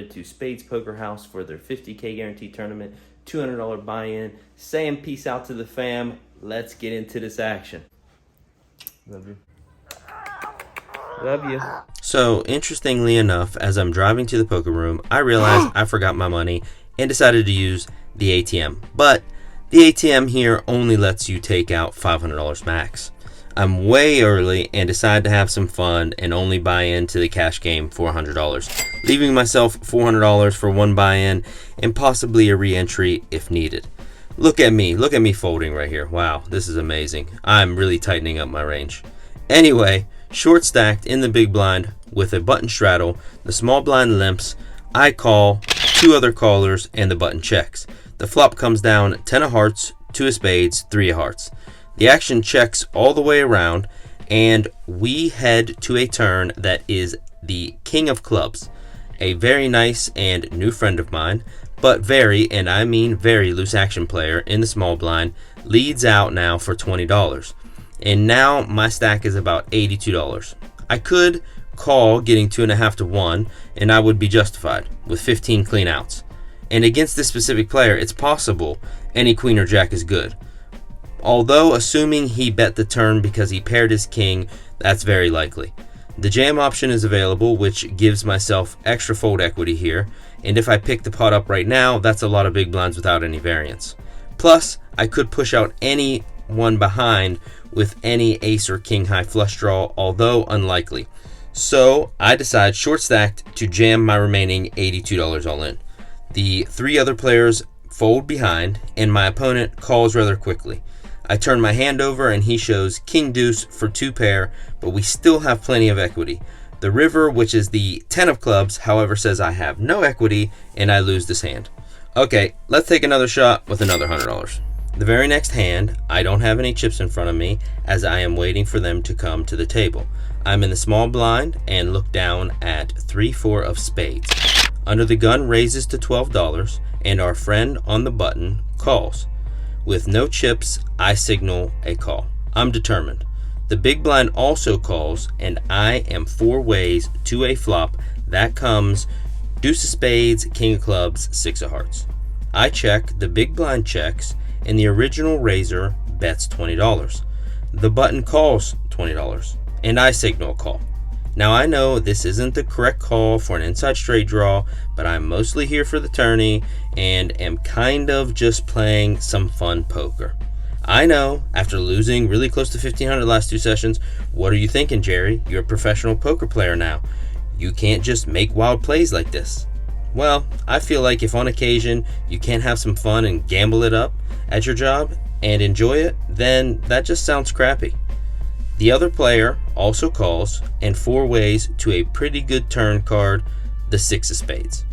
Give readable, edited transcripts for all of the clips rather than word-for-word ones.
to Spades Poker House for their 50K Guarantee Tournament, $200 buy-in. Saying peace out to the fam. Let's get into this action. Love you. Love you. So, interestingly enough, as I'm driving to the poker room, I realized I forgot my money and decided to use the ATM. But the ATM here only lets you take out $500 max. I'm way early and decide to have some fun and only buy into the cash game for $100, leaving myself $400 for one buy-in and possibly a re-entry if needed. Look at me folding right here. Wow, this is amazing. I'm really tightening up my range. Anyway, short stacked in the big blind with a button straddle, the small blind limps, I call, two other callers, and the button checks. The flop comes down 10 of hearts, 2 of spades, 3 of hearts. The action checks all the way around, and we head to a turn that is the king of clubs. A very nice and new friend of mine, but very, and I mean very, loose action player in the small blind leads out now for $20. And now my stack is about $82. I could call getting 2.5 to 1, and I would be justified with 15 clean outs. And against this specific player, it's possible any queen or jack is good. Although assuming he bet the turn because he paired his king, that's very likely. The jam option is available, which gives myself extra fold equity here, and if I pick the pot up right now, that's a lot of big blinds without any variance. Plus, I could push out any one behind with any ace or king high flush draw, although unlikely. So I decide short stacked to jam my remaining $82 all in. The 3 other players fold behind, and my opponent calls rather quickly. I turn my hand over and he shows king deuce for 2 pair, but we still have plenty of equity. The river, which is the 10 of clubs, however, says I have no equity and I lose this hand. Okay, let's take another shot with another $100. The very next hand, I don't have any chips in front of me as I am waiting for them to come to the table. I'm in the small blind and look down at 3-4 of spades. Under the gun raises to $12 and our friend on the button calls. With no chips, I signal a call. I'm determined. The big blind also calls, and I am 4 ways to a flop. That comes deuce of spades, king of clubs, 6 of hearts. I check, the big blind checks, and the original raiser bets $20. The button calls $20, and I signal a call. Now I know this isn't the correct call for an inside straight draw, but I'm mostly here for the tourney and am kind of just playing some fun poker. I know, after losing really close to 1,500 last 2 sessions, what are you thinking, Jerry? You're a professional poker player now. You can't just make wild plays like this. Well, I feel like if on occasion you can't have some fun and gamble it up at your job and enjoy it, then that just sounds crappy. The other player also calls and 4 ways to a pretty good turn card, the 6 of spades.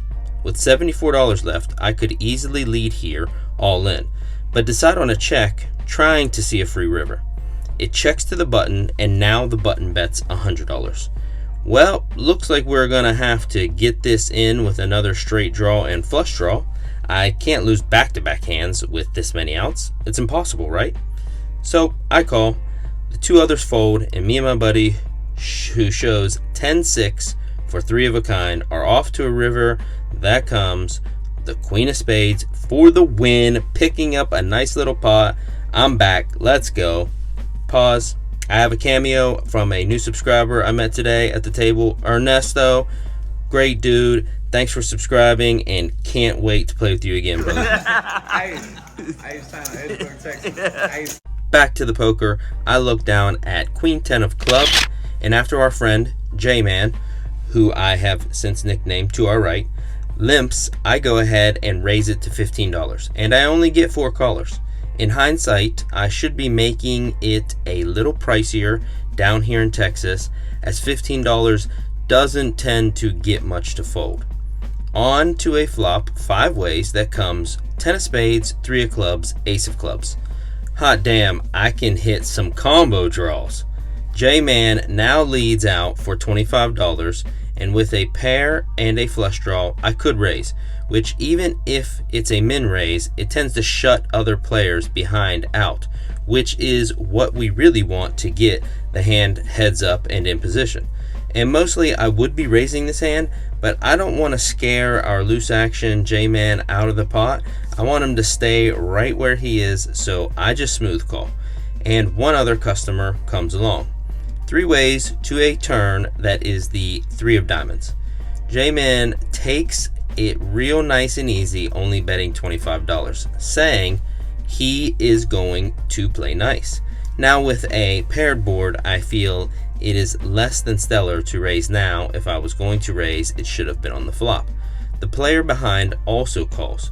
With $74 left, I could easily lead here all in, but decide on a check, trying to see a free river. It checks to the button, and now the button bets $100. Well, looks like we're gonna have to get this in with another straight draw and flush draw. I can't lose back-to-back hands with this many outs. It's impossible, right? So I call. The 2 others fold, and me and my buddy, who shows 10-6 for 3 of a kind, are off to a river that comes the queen of spades for the win, picking up a nice little pot. I'm back. Let's go. Pause. I have a cameo from a new subscriber I met today at the table, Ernesto. Great dude. Thanks for subscribing, and can't wait to play with you again, brother. Back to the poker, I look down at queen 10 of clubs, and after our friend J-Man, who I have since nicknamed to our right, limps, I go ahead and raise it to $15, and I only get 4 callers. In hindsight, I should be making it a little pricier down here in Texas, as $15 doesn't tend to get much to fold. On to a flop 5 ways that comes 10 of spades, 3 of clubs, ace of clubs. Hot damn, I can hit some combo draws. J-Man now leads out for $25, and with a pair and a flush draw, I could raise, which even if it's a min raise, it tends to shut other players behind out, which is what we really want to get the hand heads up and in position. And mostly I would be raising this hand, but I don't want to scare our loose action J-Man out of the pot. I want him to stay right where he is, so I just smooth call. And one other customer comes along. 3 ways to a turn that is the 3 of diamonds. J-Man takes it real nice and easy, only betting $25, saying he is going to play nice. Now with a paired board, I feel it is less than stellar to raise now. If I was going to raise, it should have been on the flop. The player behind also calls.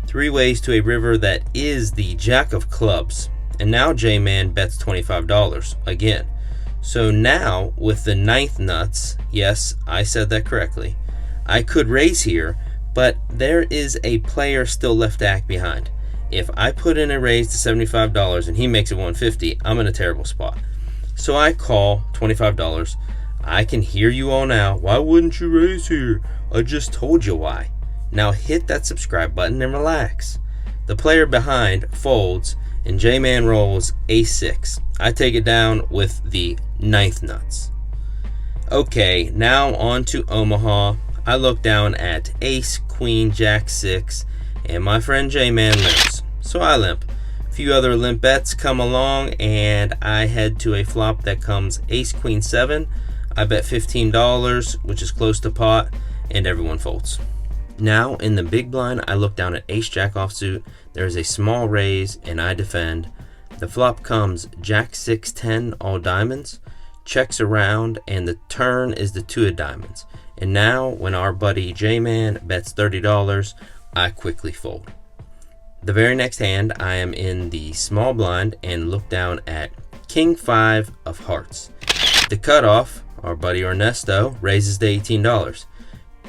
3 ways to a river that is the jack of clubs. And now J-Man bets $25 again. So now with the 9th nuts, yes, I said that correctly, I could raise here, but there is a player still left to act behind. If I put in a raise to $75 and he makes it $150, I'm in a terrible spot. So I call $25. I can hear you all now. Why wouldn't you raise here? I just told you why. Now hit that subscribe button and relax. The player behind folds and J-Man rolls ace-6. I take it down with the 9th nuts. Okay, now on to Omaha. I look down at ace, queen, jack 6, and my friend J-Man limps. So I limp. A few other limp bets come along, and I head to a flop that comes ace, queen, 7. I bet $15, which is close to pot, and everyone folds. Now in the big blind, I look down at ace, jack offsuit. There is a small raise, and I defend. The flop comes jack 6, 10, all diamonds. Checks around, and the turn is the 2 of diamonds. And now when our buddy J-Man bets $30, I quickly fold. The very next hand, I am in the small blind and look down at king 5 of hearts. The cutoff, our buddy Ernesto raises to $18.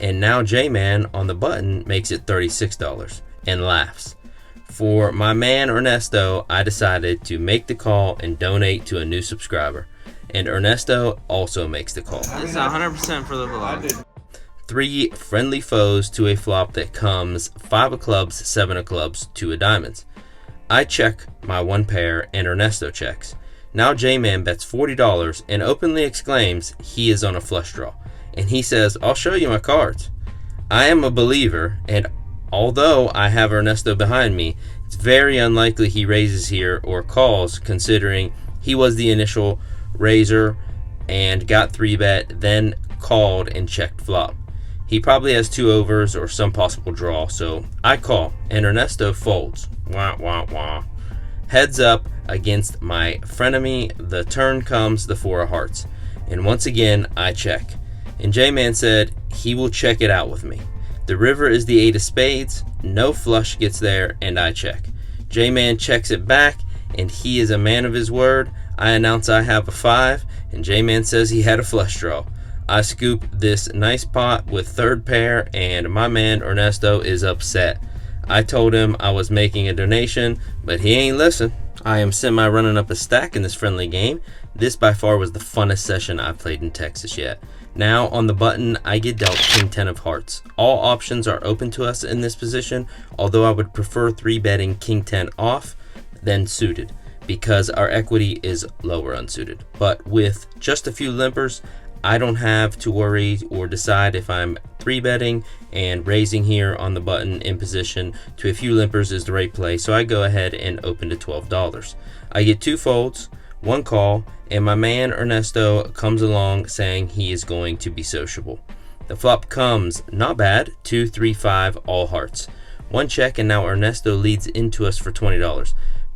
And now J-Man on the button makes it $36 and laughs. For my man Ernesto, I decided to make the call and donate to a new subscriber. And Ernesto also makes the call. This is 100% for the vlog. 3 friendly foes to a flop that comes 5 of clubs, 7 of clubs, 2 of diamonds. I check my 1 pair and Ernesto checks. Now J-Man bets $40 and openly exclaims he is on a flush draw. And he says, I'll show you my cards. I am a believer, and although I have Ernesto behind me, it's very unlikely he raises here or calls, considering he was the initial raiser and got 3-bet, then called and checked flop. He probably has 2 overs or some possible draw, so I call and Ernesto folds. Wah wah wah. Heads up against my frenemy. The turn comes the 4 of hearts, and once again I check. And J-Man said he will check it out with me. The river is the 8 of spades. No flush gets there, and I check. J-Man checks it back, and he is a man of his word. I announce I have a 5, and J-Man says he had a flush draw. I scoop this nice pot with 3rd pair, and my man Ernesto is upset. I told him I was making a donation, but he ain't listen. I am semi-running up a stack in this friendly game. This by far was the funnest session I've played in Texas yet. Now on the button, I get dealt king 10 of hearts. All options are open to us in this position, although I would prefer 3-betting king 10 off than suited, because our equity is lower unsuited. But with just a few limpers, I don't have to worry or decide if I'm 3-betting and raising here on the button in position to a few limpers is the right play, so I go ahead and open to $12. I get 2 folds, 1 call, and my man Ernesto comes along saying he is going to be sociable. The flop comes, not bad, 2, 3, 5, all hearts. 1 check, and now Ernesto leads into us for $20.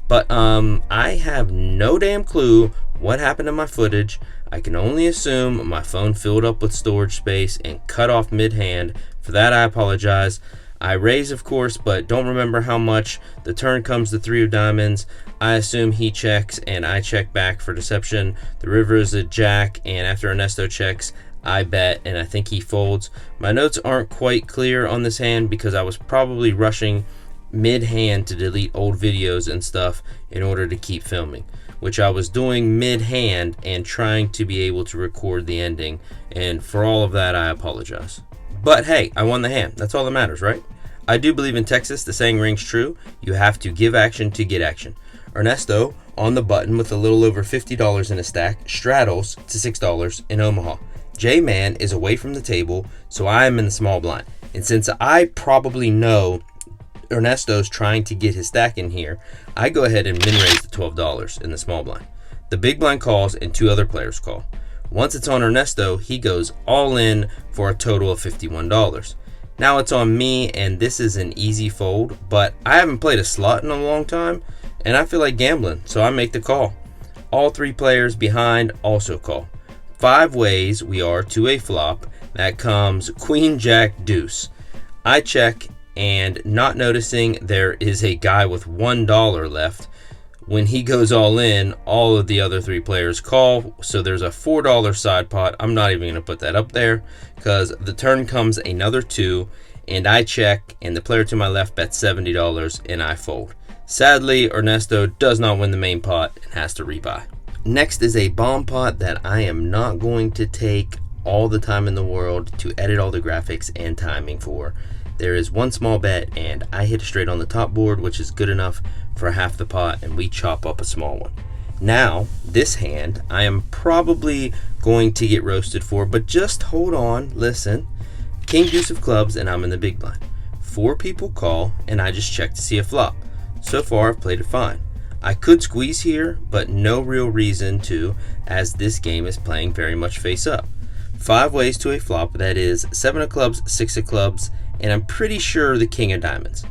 But I have no damn clue what happened to my footage. I can only assume my phone filled up with storage space and cut off mid-hand. For that, I apologize. I raise, of course, but don't remember how much. The turn comes the 3 of diamonds. I assume he checks, and I check back for deception. The river is a jack, and after Ernesto checks, I bet, and I think he folds. My notes aren't quite clear on this hand because I was probably rushing mid-hand to delete old videos and stuff in order to keep filming, which I was doing mid-hand and trying to be able to record the ending, and for all of that, I apologize. But hey, I won the hand. That's all that matters, right? I do believe in Texas, the saying rings true. You have to give action to get action. Ernesto, on the button with a little over $50 in a stack, straddles to $6 in Omaha. J-Man is away from the table, so I am in the small blind. And since I probably know Ernesto's trying to get his stack in here, I go ahead and min raise the $12 in the small blind. The big blind calls and 2 other players call. Once it's on Ernesto, he goes all in for a total of $51. Now it's on me, and this is an easy fold, but I haven't played a slot in a long time, and I feel like gambling, so I make the call. All 3 players behind also call. 5 ways we are to a flop that comes Queen, Jack, Deuce. I check, and not noticing there is a guy with $1 left. When he goes all in, all of the other 3 players call, so there's a $4 side pot. I'm not even going to put that up there because the turn comes another 2, and I check, and the player to my left bets $70, and I fold. Sadly, Ernesto does not win the main pot and has to rebuy. Next is a bomb pot that I am not going to take all the time in the world to edit all the graphics and timing for. There is 1 small bet, and I hit straight on the top board, which is good enough for half the pot, and we chop up a small one. Now, this hand, I am probably going to get roasted for, but just hold on, listen. King, Deuce of clubs, and I'm in the big blind. 4 people call, and I just check to see a flop. So far, I've played it fine. I could squeeze here, but no real reason to, as this game is playing very much face up. 5 ways to a flop, that is 7 of clubs, 6 of clubs, and I'm pretty sure the king of diamonds.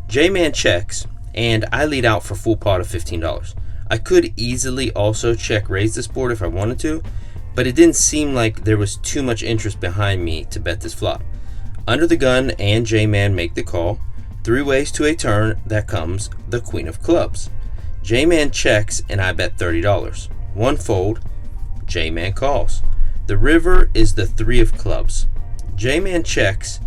J-Man checks, and I lead out for full pot of $15. I could easily also check raise this board if I wanted to, but it didn't seem like there was too much interest behind me to bet this flop. Under the gun and J-Man make the call. 3 ways to a turn that comes the queen of clubs. J-Man checks, and I bet $30. 1 fold, J-Man calls. The river is the 3 of clubs. J-Man checks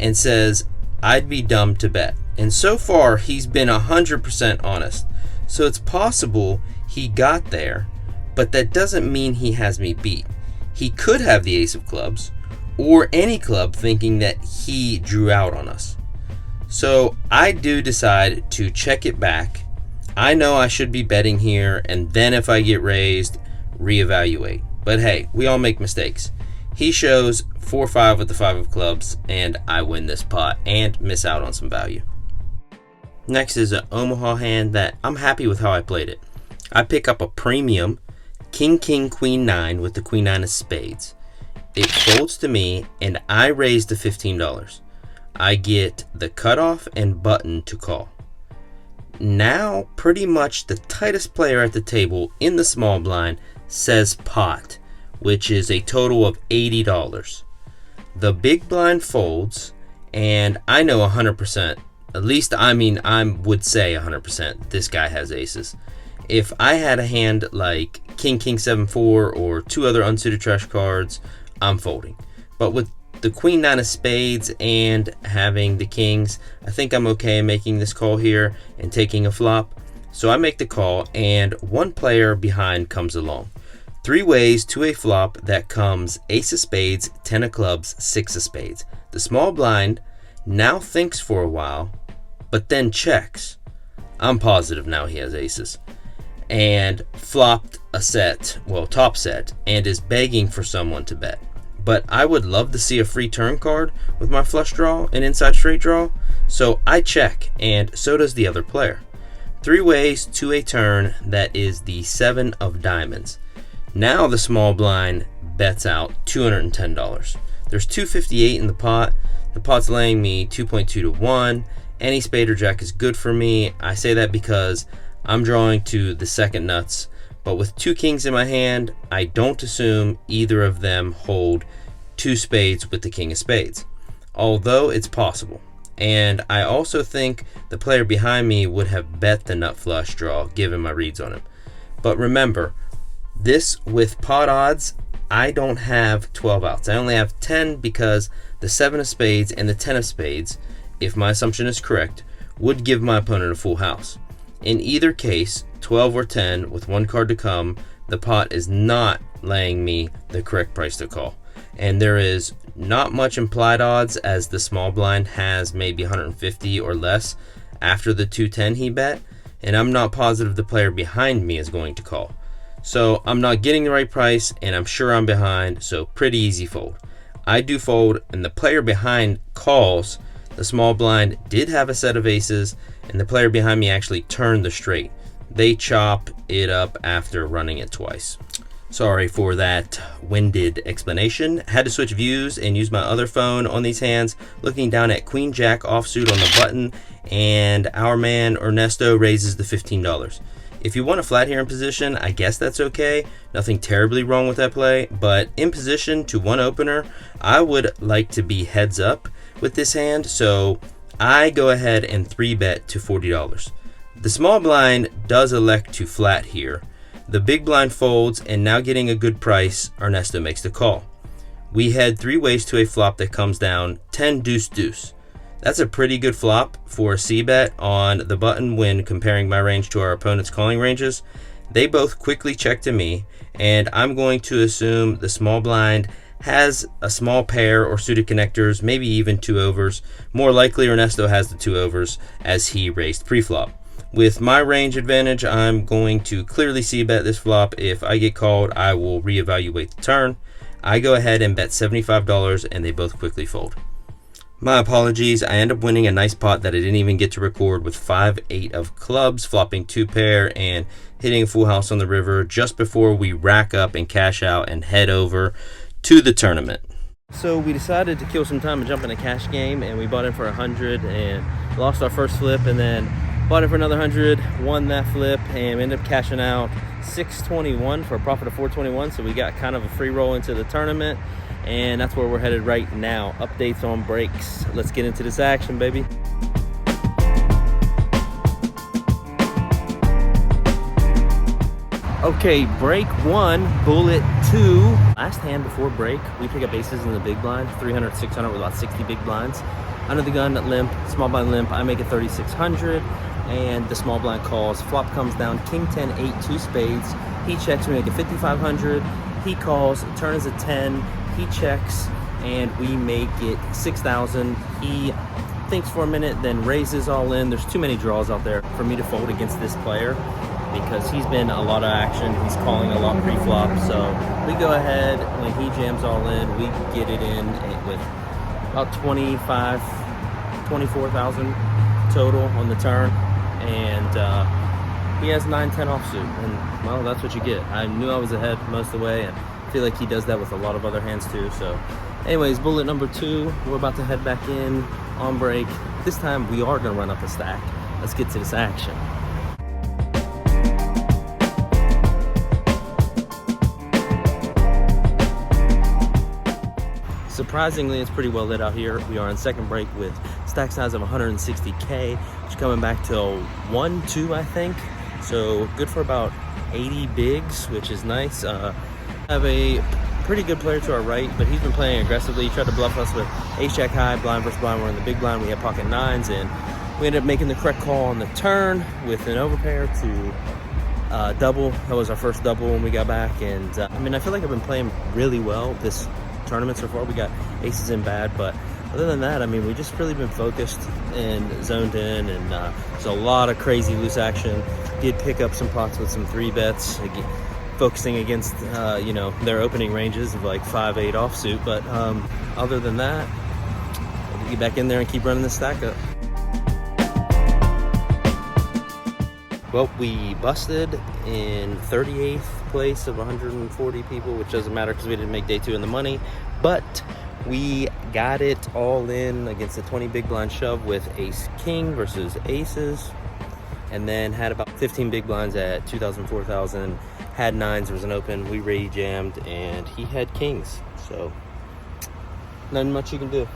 and says, I'd be dumb to bet. And so far, he's been 100% honest. So it's possible he got there, but that doesn't mean he has me beat. He could have the ace of clubs, or any club thinking that he drew out on us. So I do decide to check it back. I know I should be betting here, and then if I get raised, reevaluate. But hey, we all make mistakes. He shows 4-5 with the 5 of clubs, and I win this pot and miss out on some value. Next is an Omaha hand that I'm happy with how I played it. I pick up a premium King, King, Queen 9 with the Queen 9 of spades. It folds to me, and I raise the $15. I get the cutoff and button to call. Now, pretty much the tightest player at the table in the small blind says pot, which is a total of $80. The big blind folds, and I know 100%, at least I would say 100%, this guy has aces. If I had a hand like King, King, 7-4 or 2 other unsuited trash cards, I'm folding. But with the Queen 9 of spades and having the kings, I think I'm okay making this call here and taking a flop. So I make the call, and 1 player behind comes along. 3 ways to a flop that comes ace of spades, 10 of clubs, 6 of spades. The small blind now thinks for a while, but then checks. I'm positive now he has aces. And flopped a set, well, top set, and is begging for someone to bet. But I would love to see a free turn card with my flush draw and inside straight draw, so I check, and so does the other player. 3 ways to a turn that is the 7 of diamonds. Now the small blind bets out $210. There's $258 in the pot. The pot's laying me 2.2 to 1. Any spade or jack is good for me. I say that because I'm drawing to the second nuts. But with 2 kings in my hand, I don't assume either of them hold 2 spades with the king of spades, although it's possible. And I also think the player behind me would have bet the nut flush draw given my reads on him. But remember, this with pot odds, I don't have 12 outs. I only have 10 because the 7 of spades and the 10 of spades, if my assumption is correct, would give my opponent a full house. In either case, 12 or 10 with 1 card to come, the pot is not laying me the correct price to call. And there is not much implied odds, as the small blind has maybe 150 or less after the 210 he bet, and I'm not positive the player behind me is going to call. So I'm not getting the right price, and I'm sure I'm behind, so pretty easy fold. I do fold, and the player behind calls. The small blind did have a set of aces, and the player behind me actually turned the straight. They chop it up after running it twice. Sorry for that winded explanation. Had to switch views and use my other phone on these hands, looking down at Queen Jack offsuit on the button, and our man Ernesto raises the $15. If you want a flat here in position, I guess that's okay. Nothing terribly wrong with that play, but in position to one opener, I would like to be heads up with this hand, so I go ahead and 3-bet to $40. The small blind does elect to flat here. The big blind folds, and now getting a good price, Ernesto makes the call. We head 3 ways to a flop that comes down 10 deuce deuce. That's a pretty good flop for a c-bet on the button when comparing my range to our opponent's calling ranges. They both quickly check to me, and I'm going to assume the small blind has a small pair or suited connectors, maybe even 2 overs. More likely Ernesto has the 2 overs as he raised pre-flop. With my range advantage, I'm going to clearly c-bet this flop. If I get called, I will reevaluate the turn. I go ahead and bet $75, and they both quickly fold. My apologies, I end up winning a nice pot that I didn't even get to record with 5-8 of clubs, flopping 2 pair and hitting a full house on the river just before we rack up and cash out and head over to the tournament. So we decided to kill some time and jump in a cash game, and we bought in for 100 and lost our first flip, and then bought in for another 100, won that flip, and we ended up cashing out 621 for a profit of 421. So we got kind of a free roll into the tournament, and that's where we're headed right now. Updates on breaks. Let's get into this action, baby. Okay, break 1, bullet 2. Last hand before break, we pick up aces in the big blind, 300, 600 with about 60 big blinds. Under the gun, limp, small blind limp, I make it 3,600, and the small blind calls. Flop comes down, king 10, 8, 2 spades. He checks, we make it 5,500. He calls, turn is a 10. He checks, and we make it 6,000. He thinks for a minute, then raises all in. There's too many draws out there for me to fold against this player because he's been a lot of action. He's calling a lot pre-flop. So we go ahead, when he jams all in, we get it in with about 24,000 total on the turn. And he has 9-10 offsuit. And, well, that's what you get. I knew I was ahead most of the way, and I feel like he does that with a lot of other hands too. So anyways, bullet number 2, we're about to head back in on break. This time we are going to run up a stack. Let's get to this action. Surprisingly, it's pretty well lit out here. We are on second break with stack size of 160K, which is coming back to 1-2, I think. So good for about 80 bigs, which is nice. Have a pretty good player to our right, but he's been playing aggressively. He tried to bluff us with ace-jack high, blind versus blind. We're in the big blind. We had pocket 9s, and we ended up making the correct call on the turn with an overpair to double. That was our first double when we got back, and I mean, I feel like I've been playing really well this tournament so far. We got aces in bad, but other than that, I mean, we've just really been focused and zoned in, and there's a lot of crazy loose action. Did pick up some pots with some 3-bets, focusing against their opening ranges of like 5-8 offsuit, but other than that, we'll get back in there and keep running the stack up. Well, we busted in 38th place of 140 people, which doesn't matter because we didn't make day 2 in the money, but we got it all in against the 20 big blind shove with ace king versus aces, and then had about 15 big blinds at 2,000, 4,000, had 9s, there was an open, we re-jammed, and he had kings, so nothing much you can do.